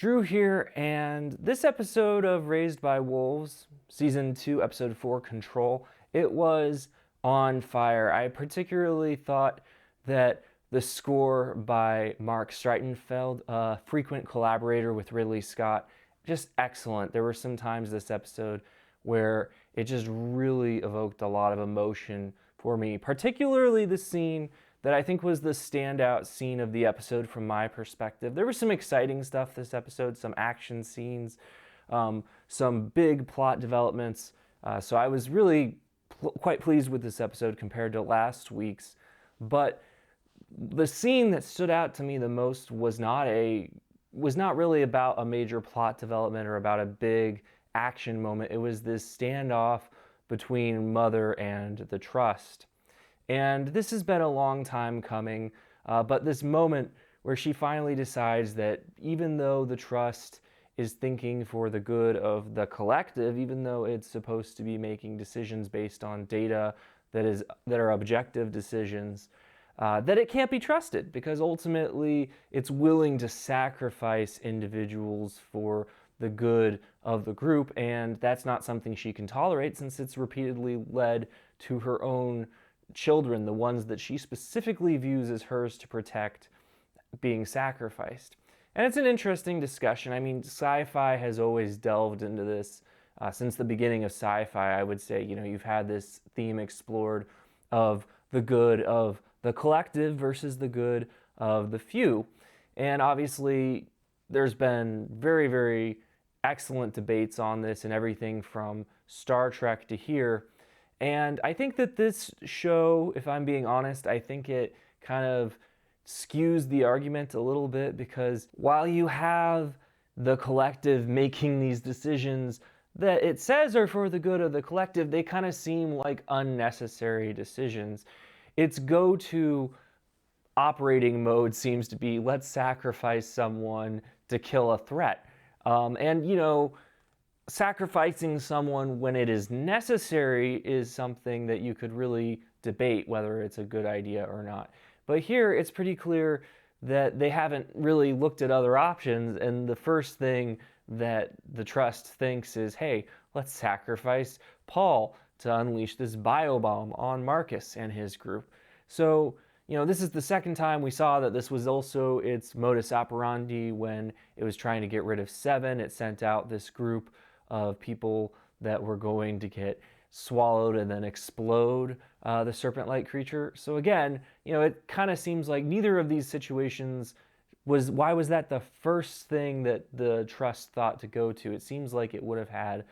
Drew here, and this episode of Raised by Wolves, Season 2, Episode 4, Control, it was on fire. I particularly thought that the score by Mark Streitenfeld, a frequent collaborator with Ridley Scott, just excellent. There were some times this episode where it just really evoked a lot of emotion for me, particularly the scene that I think was the standout scene of the episode from my perspective. There was some exciting stuff this episode, some action scenes, some big plot developments. So I was really quite pleased with this episode compared to last week's. But the scene that stood out to me the most was not really about a major plot development or about a big action moment. It was this standoff between Mother and the Trust. And this has been a long time coming, but this moment where she finally decides that even though the Trust is thinking for the good of the collective, even though it's supposed to be making decisions based on data that are objective decisions, that it can't be trusted because ultimately it's willing to sacrifice individuals for the good of the group, and that's not something she can tolerate since it's repeatedly led to her own children, the ones that she specifically views as hers to protect, being sacrificed. And it's an interesting discussion. I mean, Sci-Fi has always delved into this since the beginning of Sci-Fi. I would say, you've had this theme explored of the good of the collective versus the good of the few. And obviously, there's been very, very excellent debates on this and everything from Star Trek to here. And I think that this show, if I'm being honest, I think it kind of skews the argument a little bit because while you have the collective making these decisions that it says are for the good of the collective, they kind of seem like unnecessary decisions. Its go-to operating mode seems to be, let's sacrifice someone to kill a threat. Sacrificing someone when it is necessary is something that you could really debate whether it's a good idea or not. But here it's pretty clear that they haven't really looked at other options, and the first thing that the Trust thinks is, hey, let's sacrifice Paul to unleash this biobomb on Marcus and his group. So, this is the second time we saw that this was also its modus operandi when it was trying to get rid of Seven. It sent out this group of people that were going to get swallowed and then explode the serpent-like creature. So again, it kind of seems like neither of these situations why was that the first thing that the Trust thought to go to? It seems like it would have had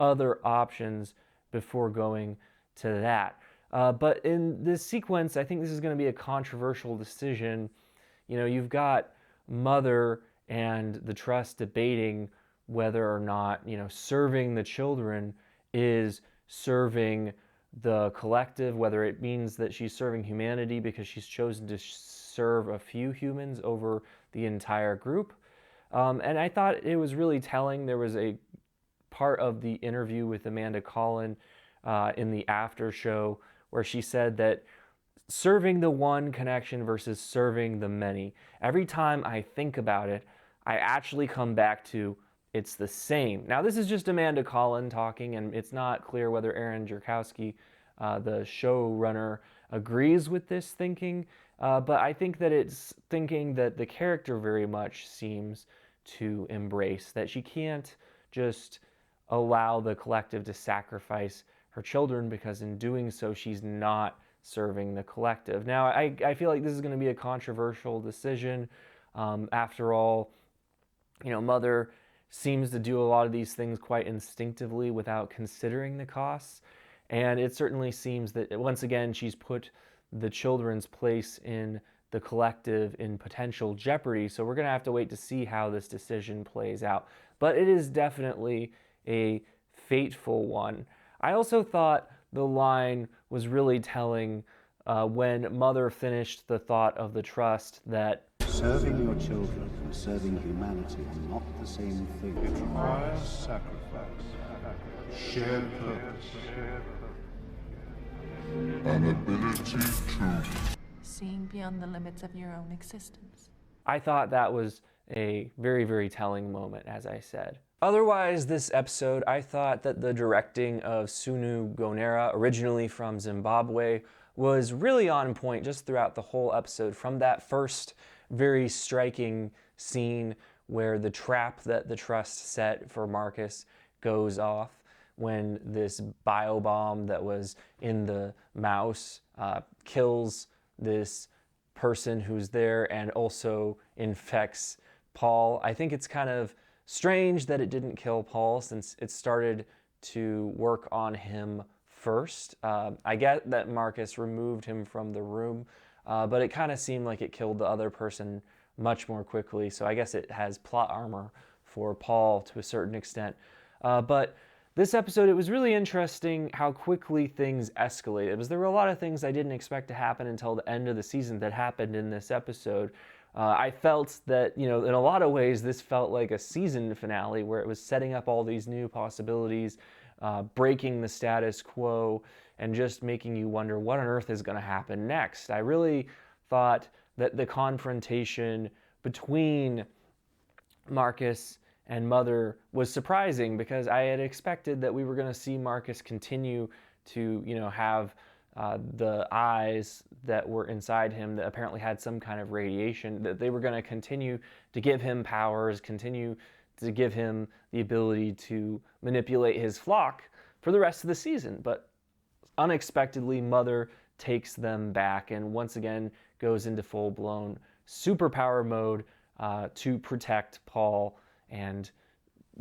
other options before going to that. But in this sequence, I think this is going to be a controversial decision. You've got Mother and the Trust debating whether or not, serving the children is serving the collective, whether it means that she's serving humanity because she's chosen to serve a few humans over the entire group. And I thought it was really telling. There was a part of the interview with Amanda Collin in the after show where she said that serving the one connection versus serving the many. Every time I think about it, I actually come back to it's the same. Now, this is just Amanda Collin talking, and it's not clear whether Aaron Jerkowski, the showrunner, agrees with this thinking, but I think that it's thinking that the character very much seems to embrace, that she can't just allow the collective to sacrifice her children because in doing so, she's not serving the collective. Now, I feel like this is going to be a controversial decision. After all, Mother seems to do a lot of these things quite instinctively without considering the costs. And it certainly seems that, once again, she's put the children's place in the collective in potential jeopardy. So we're going to have to wait to see how this decision plays out. But it is definitely a fateful one. I also thought the line was really telling when Mother finished the thought of the Trust that serving your children and serving humanity are not the same thing. It requires sacrifice, shared purpose, an ability to seeing beyond the limits of your own existence. I thought that was a very, very telling moment, as I said. Otherwise, this episode, I thought that the directing of Sunu Gonera, originally from Zimbabwe, was really on point just throughout the whole episode. From that first very striking scene where the trap that the Trust set for Marcus goes off, when this biobomb that was in the mouse kills this person who's there and also infects Paul. I think it's kind of strange that it didn't kill Paul, since it started to work on him first. I get that Marcus removed him from the room, but it kind of seemed like it killed the other person much more quickly. So I guess it has plot armor for Paul to a certain extent. But this episode, it was really interesting how quickly things escalated, because there were a lot of things I didn't expect to happen until the end of the season that happened in this episode. I felt that, in a lot of ways, this felt like a season finale where it was setting up all these new possibilities, breaking the status quo, and just making you wonder what on earth is going to happen next. I really thought that the confrontation between Marcus and Mother was surprising, because I had expected that we were going to see Marcus continue to, have the eyes that were inside him that apparently had some kind of radiation, that they were going to continue to give him powers, continue to give him the ability to manipulate his flock for the rest of the season. But unexpectedly, Mother takes them back and once again goes into full-blown superpower mode to protect Paul and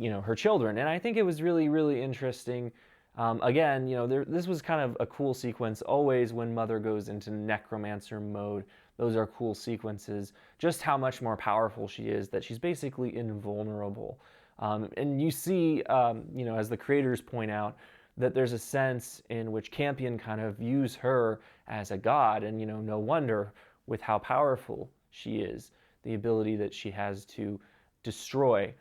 her children. And I think it was really, really interesting. Again, this was kind of a cool sequence. Always when Mother goes into necromancer mode, those are cool sequences. Just how much more powerful she is, that she's basically invulnerable. And you see, as the creators point out, that there's a sense in which Campion kind of views her as a god, and no wonder with how powerful she is, the ability that she has to destroy.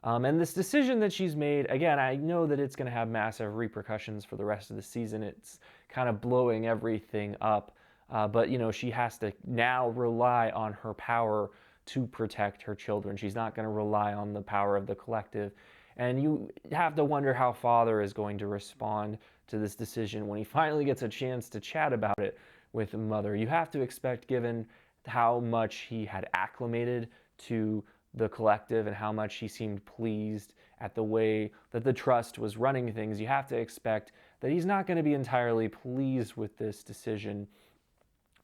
And this decision that she's made, again, I know that it's going to have massive repercussions for the rest of the season. It's kind of blowing everything up. But, she has to now rely on her power to protect her children. She's not going to rely on the power of the collective. And you have to wonder how Father is going to respond to this decision when he finally gets a chance to chat about it with Mother. You have to expect, given how much he had acclimated to the collective and how much he seemed pleased at the way that the Trust was running things, you have to expect that he's not going to be entirely pleased with this decision.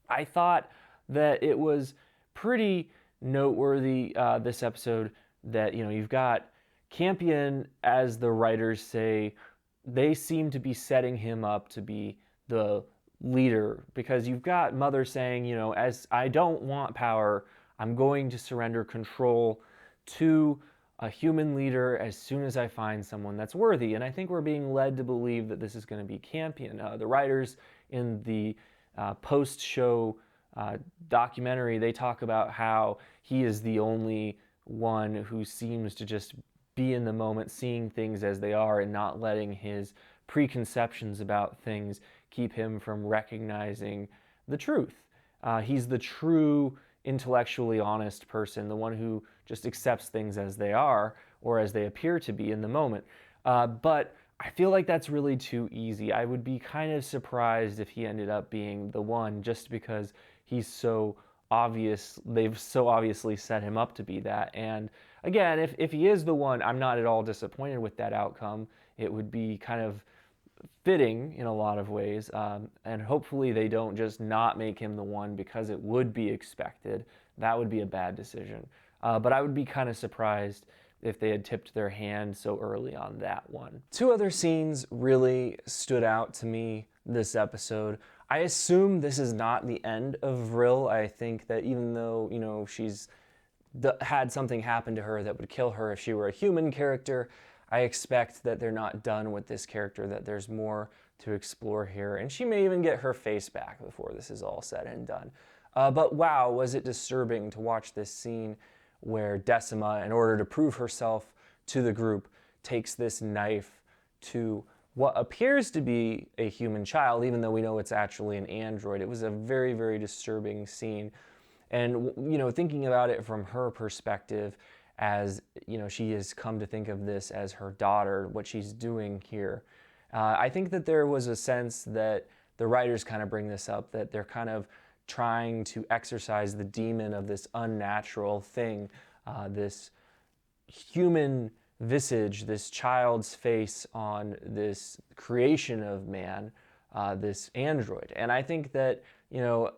I thought that it was pretty noteworthy, this episode, that you've got Campion, as the writers say, they seem to be setting him up to be the leader, because you've got Mother saying, as I don't want power, I'm going to surrender control to a human leader as soon as I find someone that's worthy. And I think we're being led to believe that this is going to be Campion. The writers in the post-show documentary, they talk about how he is the only one who seems to just be in the moment, seeing things as they are and not letting his preconceptions about things keep him from recognizing the truth. He's the true intellectually honest person, the one who just accepts things as they are or as they appear to be in the moment. But I feel like that's really too easy. I would be kind of surprised if he ended up being the one, just because he's so obvious. They've so obviously set him up to be that. And again, if he is the one, I'm not at all disappointed with that outcome. It would be kind of fitting in a lot of ways, and hopefully they don't just not make him the one because it would be expected. That would be a bad decision. But I would be kind of surprised if they had tipped their hand so early on that one. Two other scenes really stood out to me this episode. I assume this is not the end of Vril. I think that even though, she's had something happen to her that would kill her if she were a human character, I expect that they're not done with this character, that there's more to explore here, and she may even get her face back before this is all said and done. But wow, was it disturbing to watch this scene where Decima, in order to prove herself to the group, takes this knife to what appears to be a human child, even though we know it's actually an android. It was a very, very disturbing scene. And, thinking about it from her perspective, as, she has come to think of this as her daughter, what she's doing here. I think that there was a sense that the writers kind of bring this up, that they're kind of trying to exorcise the demon of this unnatural thing, this human visage, this child's face on this creation of man, this android. And I think that,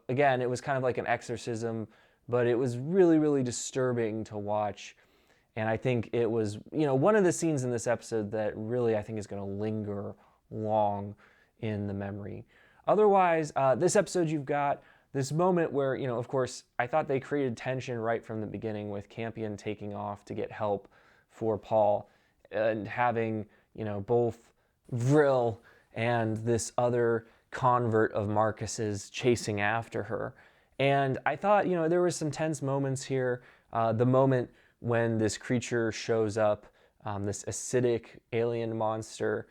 again, it was kind of like an exorcism, but it was really, really disturbing to watch. And I think it was, one of the scenes in this episode that really I think is going to linger long in the memory. Otherwise, this episode you've got this moment where, of course, I thought they created tension right from the beginning with Campion taking off to get help for Paul and having, both Vril and this other convert of Marcus's chasing after her. And I thought, there were some tense moments here. The moment when this creature shows up, this acidic alien monster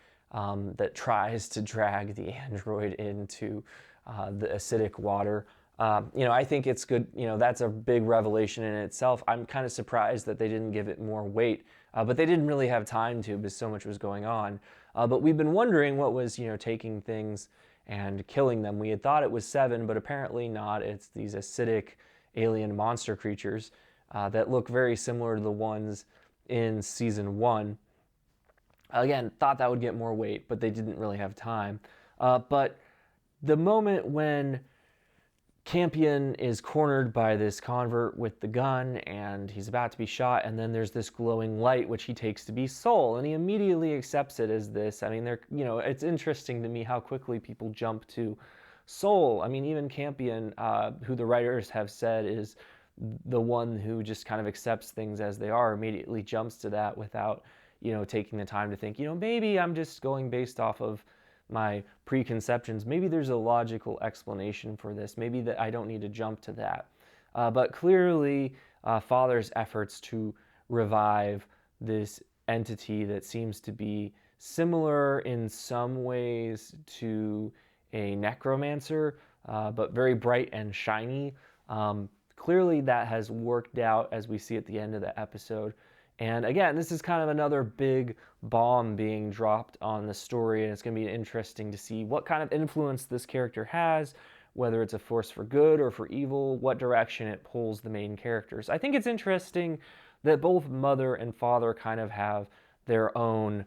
that tries to drag the android into the acidic water. I think it's good. That's a big revelation in itself. I'm kind of surprised that they didn't give it more weight, but they didn't really have time to because so much was going on. But we've been wondering what was, taking things and killing them. We had thought it was Seven, but apparently not. It's these acidic alien monster creatures that look very similar to the ones in season 1. Again, thought that would get more weight, but they didn't really have time. But the moment when Campion is cornered by this convert with the gun and he's about to be shot, and then there's this glowing light which he takes to be Soul, and he immediately accepts it as this. I mean, it's interesting to me how quickly people jump to Soul. I mean, even Campion, who the writers have said is the one who just kind of accepts things as they are, immediately jumps to that without, taking the time to think, maybe I'm just going based off of my preconceptions. Maybe there's a logical explanation for this. Maybe that I don't need to jump to that. But clearly, Father's efforts to revive this entity that seems to be similar in some ways to a necromancer, but very bright and shiny. Clearly that has worked out as we see at the end of the episode. And again, this is kind of another big bomb being dropped on the story, and it's going to be interesting to see what kind of influence this character has, whether it's a force for good or for evil, what direction it pulls the main characters. I think it's interesting that both mother and father kind of have their own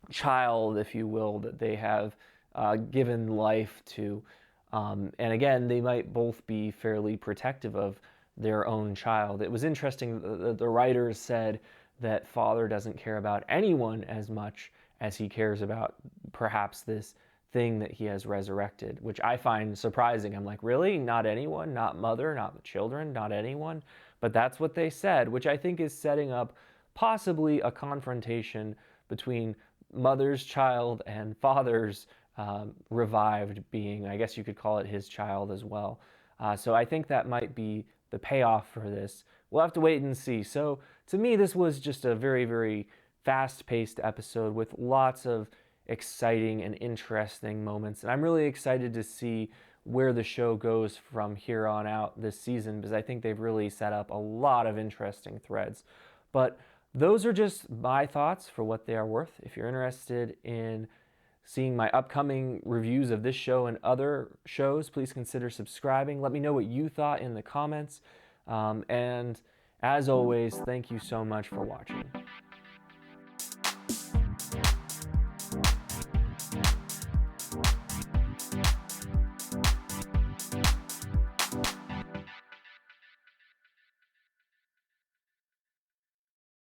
child, if you will, that they have given life to. And again, they might both be fairly protective of their own child. It was interesting that the writers said that Father doesn't care about anyone as much as he cares about perhaps this thing that he has resurrected, which I find surprising. I'm like, really? Not anyone? Not Mother? Not the children? Not anyone? But that's what they said, which I think is setting up possibly a confrontation between Mother's child and Father's revived being. I guess you could call it his child as well. So I think that might be the payoff for this. We'll have to wait and see. So to me, this was just a very, very fast-paced episode with lots of exciting and interesting moments. And I'm really excited to see where the show goes from here on out this season, because I think they've really set up a lot of interesting threads. But those are just my thoughts for what they are worth. If you're interested in seeing my upcoming reviews of this show and other shows, please consider subscribing. Let me know what you thought in the comments. And as always, thank you so much for watching.